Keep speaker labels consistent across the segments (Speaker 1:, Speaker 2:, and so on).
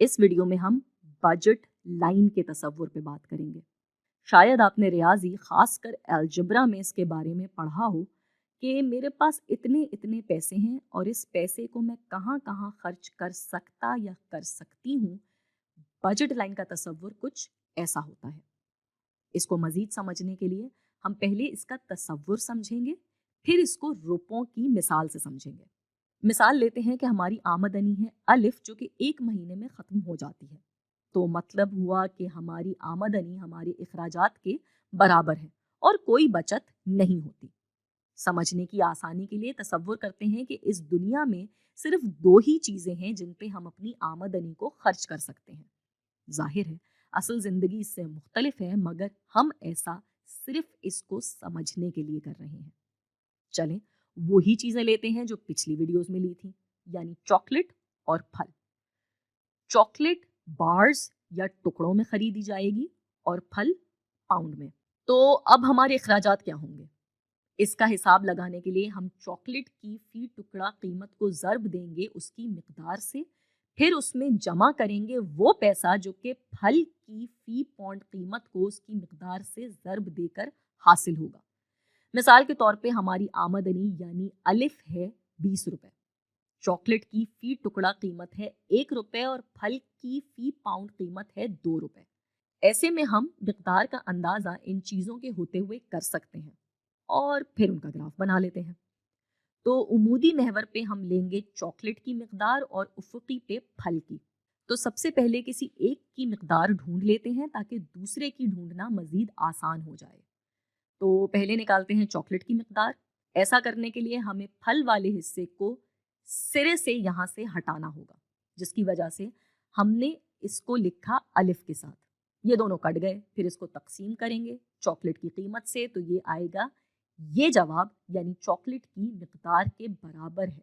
Speaker 1: اس video میں ہم budget line کے تصور پہ بات کریں گے۔ شاید آپ نے ریاضی خاص کر الجبرا میں اس کے بارے میں پڑھا ہو کہ میرے پاس اتنے پیسے ہیں اور اس پیسے کو میں کہاں کہاں خرچ کر سکتا یا کر سکتی ہوں۔ بجٹ لائن کا تصور کچھ ایسا ہوتا ہے۔ اس کو مزید سمجھنے کے لیے ہم پہلے اس کا تصور سمجھیں گے، پھر اس کو روپوں کی مثال سے سمجھیں گے۔ مثال لیتے ہیں کہ ہماری آمدنی ہے الف، جو کہ 1 مہینے میں ختم ہو جاتی ہے۔ تو مطلب ہوا کہ ہماری آمدنی ہمارے اخراجات کے برابر ہے اور کوئی بچت نہیں ہوتی۔ سمجھنے کی آسانی کے لیے تصور کرتے ہیں کہ اس دنیا میں صرف 2 ہی چیزیں ہیں جن پہ ہم اپنی آمدنی کو خرچ کر سکتے ہیں۔ ظاہر ہے اصل زندگی اس سے مختلف ہے، مگر ہم ایسا صرف اس کو سمجھنے کے لیے کر رہے ہیں۔ چلیں وہی چیزیں لیتے ہیں جو پچھلی ویڈیوز میں لی تھیں، یعنی چاکلیٹ اور پھل۔ چاکلیٹ بارز یا ٹکڑوں میں خریدی جائے گی اور پھل پاؤنڈ میں۔ تو اب ہمارے اخراجات کیا ہوں گے؟ اس کا حساب لگانے کے لیے ہم چاکلیٹ کی فی ٹکڑا قیمت کو ضرب دیں گے اس کی مقدار سے، پھر اس میں جمع کریں گے وہ پیسہ جو کہ پھل کی فی پاؤنڈ قیمت کو اس کی مقدار سے ضرب دے کر حاصل ہوگا۔ مثال کے طور پہ ہماری آمدنی یعنی الف ہے 20 روپے، چاکلیٹ کی فی ٹکڑا قیمت ہے 1 روپے اور پھل کی فی پاؤنڈ قیمت ہے 2 روپے۔ ایسے میں ہم مقدار کا اندازہ ان چیزوں کے ہوتے ہوئے کر سکتے ہیں اور پھر ان کا گراف بنا لیتے ہیں۔ تو عمودی محور پہ ہم لیں گے چاکلیٹ کی مقدار اور افقی پہ پھل کی۔ تو سب سے پہلے کسی ایک کی مقدار ڈھونڈ لیتے ہیں تاکہ دوسرے کی ڈھونڈنا مزید آسان ہو جائے۔ تو پہلے نکالتے ہیں چاکلیٹ کی مقدار۔ ایسا کرنے کے لیے ہمیں پھل والے حصے کو سرے سے یہاں سے ہٹانا ہوگا، جس کی وجہ سے ہم نے اس کو لکھا الف کے ساتھ۔ یہ دونوں کٹ گئے، پھر اس کو تقسیم کریں گے چاکلیٹ کی قیمت سے، تو یہ آئے گا یہ جواب، یعنی چاکلیٹ کی مقدار کے برابر ہے۔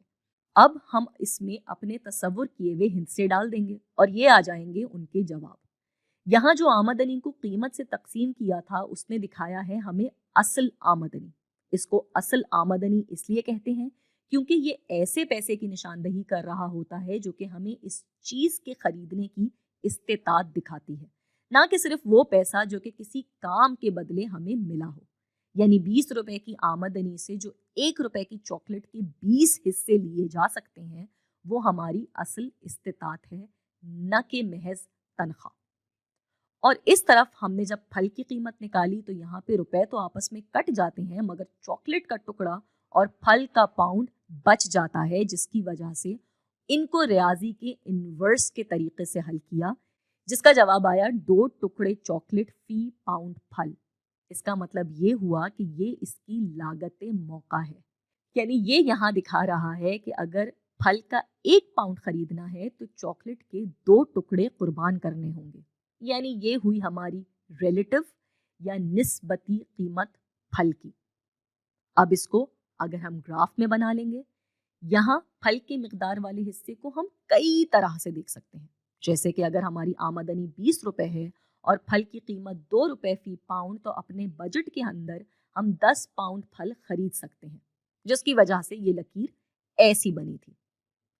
Speaker 1: اب ہم اس میں اپنے تصور کیے ہوئے ہندسے ڈال دیں گے اور یہ آ جائیں گے ان کے جواب۔ یہاں جو آمدنی کو قیمت سے تقسیم کیا تھا اس نے دکھایا ہے ہمیں اصل آمدنی۔ اس کو اصل آمدنی اس لیے کہتے ہیں کیونکہ یہ ایسے پیسے کی نشاندہی کر رہا ہوتا ہے جو کہ ہمیں اس چیز کے خریدنے کی استطاعت دکھاتی ہے، نہ کہ صرف وہ پیسہ جو کہ کسی کام کے بدلے ہمیں ملا ہو۔ یعنی 20 روپے کی آمدنی سے جو 1 روپے کی چاکلیٹ کے 20 حصے لیے جا سکتے ہیں وہ ہماری اصل استطاعت ہے، نہ کہ محض تنخواہ۔ اور اس طرف ہم نے جب پھل کی قیمت نکالی تو یہاں پہ روپے تو آپس میں کٹ جاتے ہیں، مگر چاکلیٹ کا ٹکڑا اور پھل کا پاؤنڈ بچ جاتا ہے، جس کی وجہ سے ان کو ریاضی کے انورس کے طریقے سے حل کیا، جس کا جواب آیا 2 ٹکڑے چاکلیٹ فی پاؤنڈ پھل۔ اس کا مطلب یہ ہوا کہ یہ اس کی لاگت موقع ہے، یعنی یہ یہاں دکھا رہا ہے کہ اگر پھل کا 1 پاؤنڈ خریدنا ہے تو چاکلیٹ کے 2 ٹکڑے قربان کرنے ہوں گے۔ یعنی یہ ہوئی ہماری ریلیٹو یا نسبتی قیمت پھل کی۔ اب اس کو اگر ہم گراف میں بنا لیں گے، یہاں پھل کی مقدار والے حصے کو ہم کئی طرح سے دیکھ سکتے ہیں، جیسے کہ اگر ہماری آمدنی 20 روپے ہے اور پھل کی قیمت 2 روپے فی پاؤنڈ، تو اپنے بجٹ کے اندر ہم 10 پاؤنڈ پھل خرید سکتے ہیں، جس کی وجہ سے یہ لکیر ایسی بنی تھی۔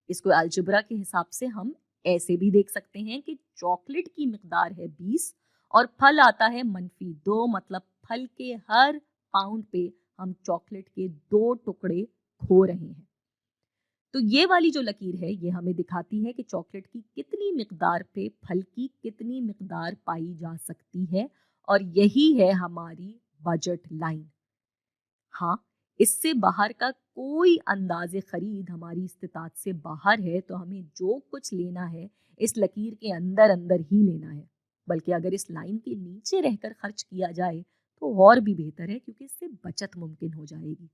Speaker 1: اس کو الجبرا کے حساب سے ہم ایسے بھی دیکھ سکتے ہیں کہ چاکلیٹ کی مقدار ہے 20 اور پھل آتا ہے -2، مطلب پھل کے ہر پاؤنڈ پہ ہم چاکلیٹ کے 2 ٹکڑے کھو رہے ہیں۔ تو یہ والی جو لکیر ہے یہ ہمیں دکھاتی ہے کہ چاکلیٹ کی کتنی مقدار پہ پھل کی کتنی مقدار پائی جا سکتی ہے، اور یہی ہے ہماری بجٹ لائن۔ ہاں، اس سے باہر کا کوئی انداز خرید ہماری استطاعت سے باہر ہے تو ہمیں جو کچھ لینا ہے اس لکیر کے اندر اندر ہی لینا ہے، بلکہ اگر اس لائن کے نیچے رہ کر خرچ کیا جائے تو اور بھی بہتر ہے، کیونکہ اس سے بچت ممکن ہو جائے گی۔